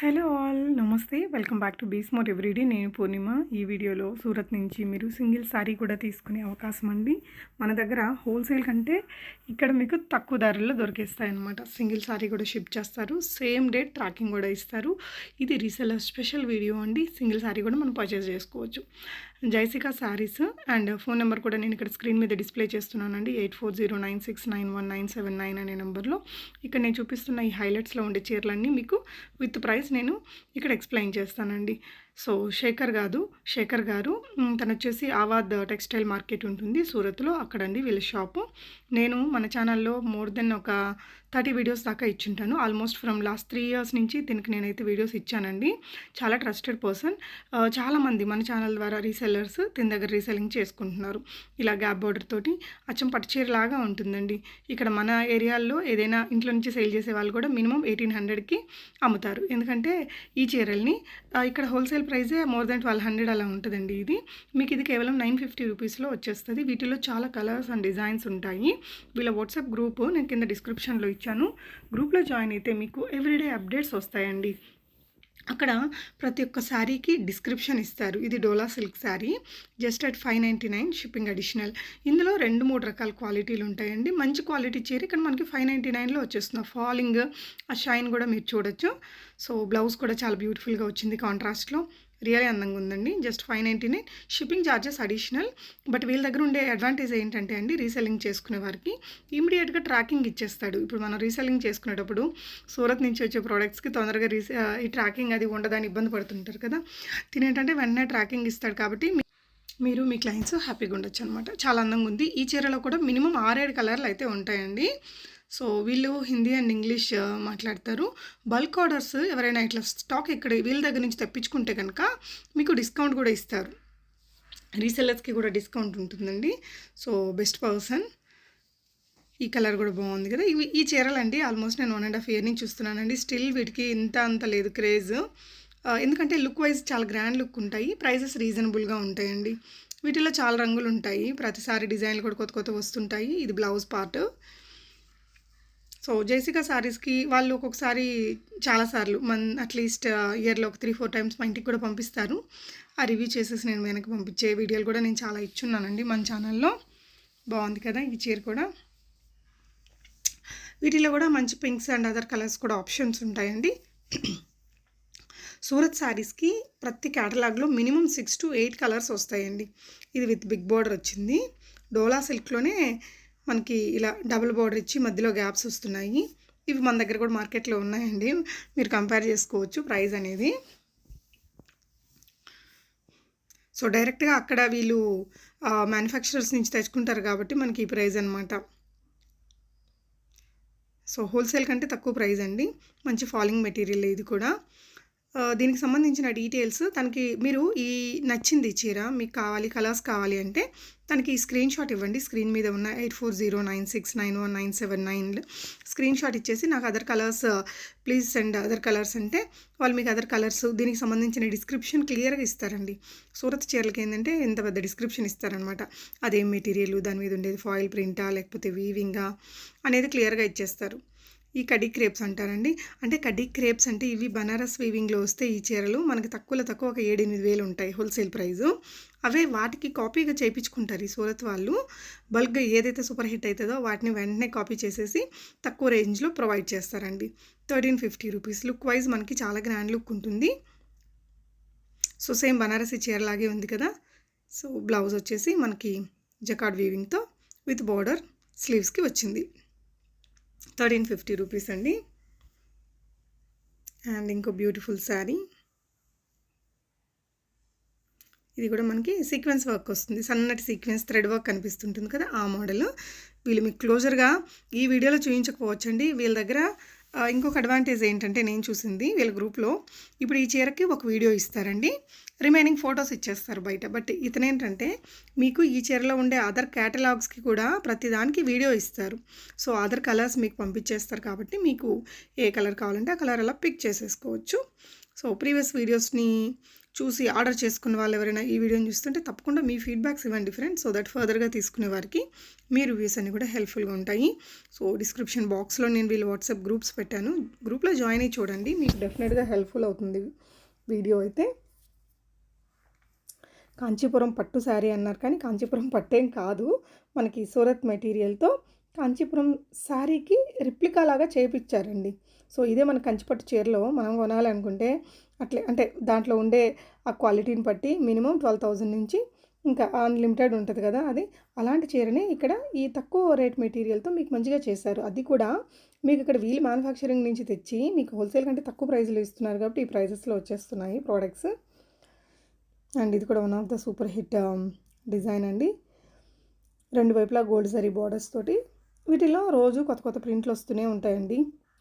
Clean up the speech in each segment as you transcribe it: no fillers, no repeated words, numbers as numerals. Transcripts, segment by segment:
Hello all నమస్తే welcome back to బీస్ more everyday. నేను పూర్ణిమ. ఈ వీడియోలో సూరత్ నుంచి మీరు సింగిల్ శారీ కూడా తీసుకునే అవకాశం అండి. మన దగ్గర హోల్సేల్ కంటే ఇక్కడ మీకు తక్కువ ధరల్లో దొరికేస్తాయి అన్నమాట. సింగిల్ శారీ కూడా షిప్ చేస్తారు, సేమ్ డే ట్రాకింగ్ కూడా ఇస్తారు. ఇది రీసెలర్ స్పెషల్ వీడియో అండి. సింగిల్ శారీ కూడా మనం పర్చేస్ చేసుకోవచ్చు. జైసికా శారీస్ అండ్ ఫోన్ నెంబర్ కూడా నేను ఇక్కడ స్క్రీన్ మీద డిస్ప్లే చేస్తున్నానండి. 8409691979 అనే నెంబర్లో. ఇక్కడ నేను చూపిస్తున్న ఈ హైలైట్స్లో ఉండే చీరలన్నీ మీకు విత్ ప్రైస్ నేను ఇక్కడ ఎక్స్ప్లెయిన్ చేస్తానండి. సో శేఖర్ గారు తను వచ్చేసి ఆవాద్ టెక్స్టైల్ మార్కెట్ ఉంటుంది సూరత్లో, అక్కడండి వీళ్ళ షాపు. నేను మన ఛానల్లో మోర్ దెన్ ఒక 30 వీడియోస్ దాకా ఇచ్చింటాను. ఆల్మోస్ట్ ఫ్రమ్ లాస్ట్ 3 ఇయర్స్ నుంచి దీనికి నేనైతే వీడియోస్ ఇచ్చానండి. చాలా ట్రస్టెడ్ పర్సన్. చాలామంది మన ఛానల్ ద్వారా రీసెల్లర్స్ దీని దగ్గర రీసెల్లింగ్ చేసుకుంటున్నారు. ఇలా గ్యాప్ బోర్డర్ తోటి అచ్చం పట్టుచీర లాగా ఉంటుందండి. ఇక్కడ మన ఏరియాల్లో ఏదైనా ఇంట్లో నుంచి సేల్ చేసే వాళ్ళు కూడా మినిమం 1800కి అమ్ముతారు. ఎందుకంటే ఈ చీరల్ని ఇక్కడ హోల్సేల్ ప్రైజే మోర్ దెన్ 1200 అలా ఉంటుందండి. మీకు ఇది కేవలం 950 రూపీస్లో వచ్చేస్తుంది. వీటిలో చాలా కలర్స్ అండ్ డిజైన్స్ ఉంటాయి. వీళ్ళ వాట్సాప్ గ్రూప్ నేను కింద డిస్క్రిప్షన్లో ఇచ్చాను. గ్రూప్లో జాయిన్ అయితే మీకు ఎవ్రీడే అప్డేట్స్ వస్తాయండి. అక్కడ ప్రతి ఒక్క శారీకి డిస్క్రిప్షన్ ఇస్తారు. ఇది Dola silk sari, just at 599 shipping additional. ఇందులో 2-3 రకాల క్వాలిటీలు ఉంటాయండి. మంచి క్వాలిటీ చీర ఇక్కడ మనకి 599లో వచ్చేస్తుంది. ఫాలింగ్ ఆ షైన్ కూడా మీరు చూడొచ్చు. సో బ్లౌజ్ కూడా చాలా బ్యూటిఫుల్గా వచ్చింది కాంట్రాస్ట్లో. రియల్లీ అందంగా ఉందండి. Just 599 shipping charges additional. But వీళ్ళ దగ్గర ఉండే అడ్వాంటేజ్ ఏంటంటే అండి, రీసెల్లింగ్ చేసుకునే వారికి ఇమీడియట్గా ట్రాకింగ్ ఇచ్చేస్తాడు. ఇప్పుడు మనం రీసెల్లింగ్ చేసుకునేటప్పుడు సూరత్ నుంచి వచ్చే ప్రోడక్ట్స్కి తొందరగా ఈ ట్రాకింగ్ అది ఉండదని ఇబ్బంది పడుతుంటారు కదా. తినేంటంటే వెంటనే ట్రాకింగ్ ఇస్తాడు. కాబట్టి మీరు మీ క్లయింట్స్ హ్యాపీగా ఉండొచ్చు అనమాట. చాలా అందంగా ఉంది. ఈ చీరలో కూడా మినిమం 6-7 కలర్లు అయితే ఉంటాయండి. సో వీళ్ళు హిందీ అండ్ ఇంగ్లీష్ మాట్లాడతారు. బల్క్ ఆర్డర్స్ ఎవరైనా ఇట్లా స్టాక్ ఇక్కడ వీళ్ళ దగ్గర నుంచి తెప్పించుకుంటే కనుక మీకు డిస్కౌంట్ కూడా ఇస్తారు. రీసెల్లర్స్కి కూడా డిస్కౌంట్ ఉంటుందండి. So best person. ఈ కలర్ కూడా బాగుంది కదా. ఈ చీరలు అండి ఆల్మోస్ట్ నేను 1.5 ఇయర్ నుంచి చూస్తున్నానండి. స్టిల్ వీటికి అంత లేదు క్రేజ్. ఎందుకంటే లుక్ వైజ్ చాలా గ్రాండ్ లుక్ ఉంటాయి. ప్రైజెస్ రీజనబుల్గా ఉంటాయండి. వీటిలో చాలా రంగులు ఉంటాయి. ప్రతిసారి డిజైన్లు కూడా కొత్త వస్తుంటాయి. ఇది బ్లౌజ్ పార్ట్. సో జైసికా శారీస్కి వాళ్ళు ఒక్కొక్కసారి చాలాసార్లు అట్లీస్ట్ ఇయర్లో ఒక 3-4 టైమ్స్ మా ఇంటికి కూడా పంపిస్తారు. ఆ రివ్యూ చేసేసి నేను వెనక్కి పంపించే వీడియోలు కూడా నేను చాలా ఇచ్చున్నానండి మన ఛానల్లో. బాగుంది కదా ఈ చీర కూడా. వీటిలో కూడా మంచి పింక్స్ అండ్ అదర్ కలర్స్ కూడా ఆప్షన్స్ ఉంటాయండి. సూరత్ శారీస్కి ప్రతి క్యాటలాగ్లో మినిమం 6 to 8 కలర్స్ వస్తాయండి. ఇది విత్ బిగ్ బోర్డర్ వచ్చింది. డోలా సిల్క్లోనే మనకి ఇలా డబుల్ బోర్డర్ ఇచ్చి మధ్యలో గ్యాప్స్ వస్తున్నాయి. ఇవి మన దగ్గర కూడా మార్కెట్లో ఉన్నాయండి. మీరు కంపేర్ చేసుకోవచ్చు ప్రైస్ అనేది. సో డైరెక్ట్గా అక్కడ వీళ్ళు మ్యానుఫ్యాక్చరర్స్ నుంచి తెచ్చుకుంటారు కాబట్టి మనకి ఈ ప్రైస్ అనమాట. సో హోల్సేల్ కంటే తక్కువ ప్రైస్ అండి. మంచి ఫాలింగ్ మెటీరియల్ ఇది కూడా. దీనికి సంబంధించిన డీటెయిల్స్ తనకి మీరు నచ్చింది చీర మీకు కావాలి, కలర్స్ కావాలి అంటే తనకి స్క్రీన్ షాట్ ఇవ్వండి. స్క్రీన్ మీద ఉన్న 8409691979 స్క్రీన్ షాట్ ఇచ్చేసి నాకు other colours please send other colours అంటే వాళ్ళు మీకు అదర్ కలర్స్ దీనికి సంబంధించిన డిస్క్రిప్షన్ క్లియర్గా ఇస్తారండి. సూరత్ చీరలకి ఏంటంటే ఎంత పెద్ద డిస్క్రిప్షన్ ఇస్తారనమాట. అదేం మెటీరియల్, దాని మీద ఉండేది ఫాయిల్ ప్రింటా లేకపోతే వీవింగా అనేది క్లియర్గా ఇచ్చేస్తారు. ఈ కడ్డీ క్రేప్స్ అంటారండి. అంటే కడ్డీ క్రేప్స్ అంటే ఇవి బనారస్ వీవింగ్లో వస్తే ఈ చీరలు మనకి తక్కువ ఒక 7-8 వేలు ఉంటాయి హోల్సేల్ ప్రైజు. అవే వాటికి కాపీగా చేయించుకుంటారు ఈ సూరత్ వాళ్ళు. బల్క్గా ఏదైతే సూపర్ హిట్ అవుతుందో వాటిని వెంటనే కాపీ చేసేసి తక్కువ రేంజ్లో ప్రొవైడ్ చేస్తారండి. 1350 రూపీస్. లుక్ వైజ్ మనకి చాలా గ్రాండ్ లుక్ ఉంటుంది. సో సేమ్ బనారసి చీరలాగే ఉంది కదా. సో బ్లౌజ్ వచ్చేసి మనకి జకార్డ్ వీవింగ్తో విత్ బార్డర్ స్లీవ్స్కి వచ్చింది. 1350 రూపీస్ అండి. అండ్ ఇంకో బ్యూటిఫుల్ శారీ. ఇది కూడా మనకి సీక్వెన్స్ వర్క్ వస్తుంది. సన్నటి సీక్వెన్స్ థ్రెడ్ వర్క్ కనిపిస్తుంటుంది కదా ఆ మోడల్. వీళ్ళు మీకు క్లోజర్గా ఈ వీడియోలో చూపించకపోవచ్చండి. వీళ్ళ దగ్గర ఇంకొక అడ్వాంటేజ్ ఏంటంటే నేను చూసింది వీళ్ళ గ్రూప్లో ఇప్పుడు ఈ చీరకి ఒక వీడియో ఇస్తారండి, రిమైనింగ్ ఫొటోస్ ఇచ్చేస్తారు బయట. బట్ ఇతనేంటంటే మీకు ఈ చీరలో ఉండే అదర్ క్యాటలాగ్స్కి కూడా ప్రతిదానికి వీడియో ఇస్తారు. సో అదర్ కలర్స్ మీకు పంపించేస్తారు కాబట్టి మీకు ఏ కలర్ కావాలంటే ఆ కలర్ అలా పిక్ చేసేసుకోవచ్చు. సో ప్రీవియస్ వీడియోస్ని చూసి ఆర్డర్ చేసుకున్న వాళ్ళు ఎవరైనా ఈ వీడియోని చూస్తుంటే తప్పకుండా మీ ఫీడ్బ్యాక్స్ ఇవ్వండి ఫ్రెండ్స్. సో దట్ ఫర్దర్గా తీసుకునే వారికి మీ రివ్యూస్ అన్నీ కూడా హెల్ప్ఫుల్గా ఉంటాయి. సో డిస్క్రిప్షన్ బాక్స్లో నేను వీళ్ళు వాట్సాప్ గ్రూప్స్ పెట్టాను. గ్రూప్లో జాయిన్ అయ్యి చూడండి, మీకు డెఫినెట్గా హెల్ప్ఫుల్ అవుతుంది వీడియో అయితే. కాంచీపురం పట్టు శారీ అన్నారు, కానీ కాంచీపురం పట్టేం కాదు, మనకి సూరత్ మెటీరియల్తో కాంచీపురం శారీకి రిప్లికా లాగా చేయించారండి. సో ఇదే మన కంచిపట్టు చీరలో మనం కొనాలనుకుంటే అట్లే, అంటే దాంట్లో ఉండే ఆ క్వాలిటీని బట్టి మినిమం 12,000 నుంచి ఇంకా అన్లిమిటెడ్ ఉంటుంది కదా, అది అలాంటి చీరని ఇక్కడ ఈ తక్కువ రేట్ మెటీరియల్తో మీకు మంచిగా చేశారు. అది కూడా మీకు ఇక్కడ వీల్ మ్యానుఫ్యాక్చరింగ్ నుంచి తెచ్చి మీకు హోల్సేల్ కంటే తక్కువ ప్రైస్లో ఇస్తున్నారు కాబట్టి ఈ ప్రైజెస్లో వచ్చేస్తున్నాయి ప్రోడక్ట్స్. అండ్ ఇది కూడా one of the super hit design అండి. రెండు వైపులా గోల్డ్ జరీ బార్డర్స్ తోటి, వీటిలో రోజు కొత్త కొత్త ప్రింట్లు వస్తూనే ఉంటాయండి.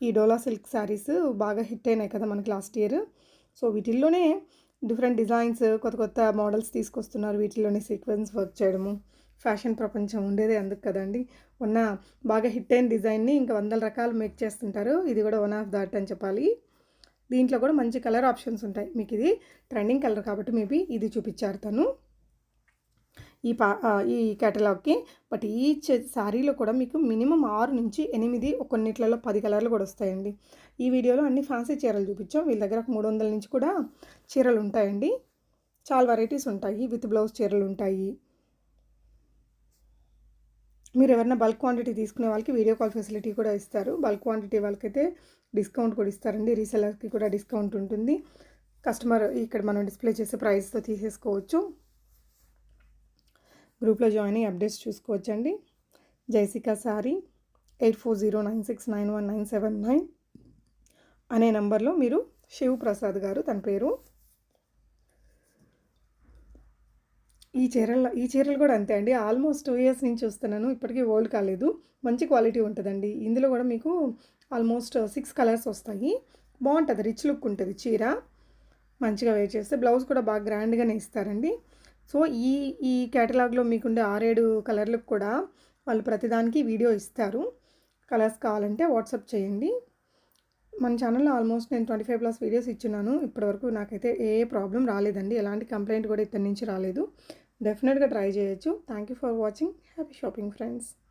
ఈ డోలా సిల్క్ శారీస్ బాగా హిట్ అయినాయి కదా మనకి లాస్ట్ ఇయర్. సో వీటిల్లోనే డిఫరెంట్ డిజైన్స్, కొత్త కొత్త మోడల్స్ తీసుకొస్తున్నారు. వీటిలోనే సీక్వెన్స్ వర్క్ చేయడము, ఫ్యాషన్ ప్రపంచం ఉండేదే అందుకు కదండి. ఉన్న బాగా హిట్ అయిన డిజైన్ని ఇంకా 100 రకాలు మేక్ చేస్తుంటారు. ఇది కూడా వన్ ఆఫ్ దట్ అని చెప్పాలి. దీంట్లో కూడా మంచి కలర్ ఆప్షన్స్ ఉంటాయి. మీకు ఇది ట్రెండింగ్ కలర్ కాబట్టి మేబీ ఇది చూపించారు తను ఈ కేటలాగ్కి. బట్ ఈచ్ శారీలో కూడా మీకు మినిమం 6 నుంచి 8, కొన్నిట్లలో 10 కలర్లు కూడా వస్తాయండి. ఈ వీడియోలో అన్ని ఫ్యాన్సీ చీరలు చూపించాం. వీళ్ళ దగ్గర 300 నుంచి కూడా చీరలు ఉంటాయండి. చాలా వెరైటీస్ ఉంటాయి. విత్ బ్లౌజ్ చీరలు ఉంటాయి. మీరు ఎవరైనా బల్క్ క్వాంటిటీ తీసుకునే వాళ్ళకి వీడియో కాల్ ఫెసిలిటీ కూడా ఇస్తారు. బల్క్ క్వాంటిటీ వాళ్ళకైతే డిస్కౌంట్ కూడా ఇస్తారండి. రీసెలర్కి కూడా డిస్కౌంట్ ఉంటుంది. కస్టమర్ ఇక్కడ మనం డిస్ప్లే చేసే ప్రైస్తో తీసేసుకోవచ్చు. గ్రూప్లో జాయిన్ అయ్యి అప్డేట్స్ చూసుకోవచ్చండి. జైసికా శారీ 8409691979 అనే నంబర్లో మీరు శివ్ ప్రసాద్ గారు తన పేరు. ఈ చీరలు కూడా అంతే అండి. ఆల్మోస్ట్ 2 ఇయర్స్ నుంచి చూస్తున్నాను, ఇప్పటికీ ఓల్డ్ కాలేదు. మంచి క్వాలిటీ ఉంటుందండి. ఇందులో కూడా మీకు ఆల్మోస్ట్ 6 కలర్స్ వస్తాయి. బాగుంటుంది, రిచ్ లుక్ ఉంటుంది చీర. మంచిగా వేర్ చేస్తే బ్లౌజ్ కూడా బాగా గ్రాండ్గానే ఇస్తారండి. సో ఈ కేటలాగ్లో మీకుండే 6-7 కలర్లకు కూడా వాళ్ళు ప్రతిదానికి వీడియో ఇస్తారు. కలర్స్ కావాలంటే వాట్సాప్ చేయండి. మన ఛానల్లో ఆల్మోస్ట్ నేను 25+ వీడియోస్ ఇచ్చున్నాను. ఇప్పటివరకు నాకైతే ఏ ప్రాబ్లం రాలేదండి. ఎలాంటి కంప్లైంట్ కూడా ఇక్కడి నుంచి రాలేదు. డెఫినెట్గా ట్రై చేయొచ్చు. Thank you for watching. Happy shopping friends.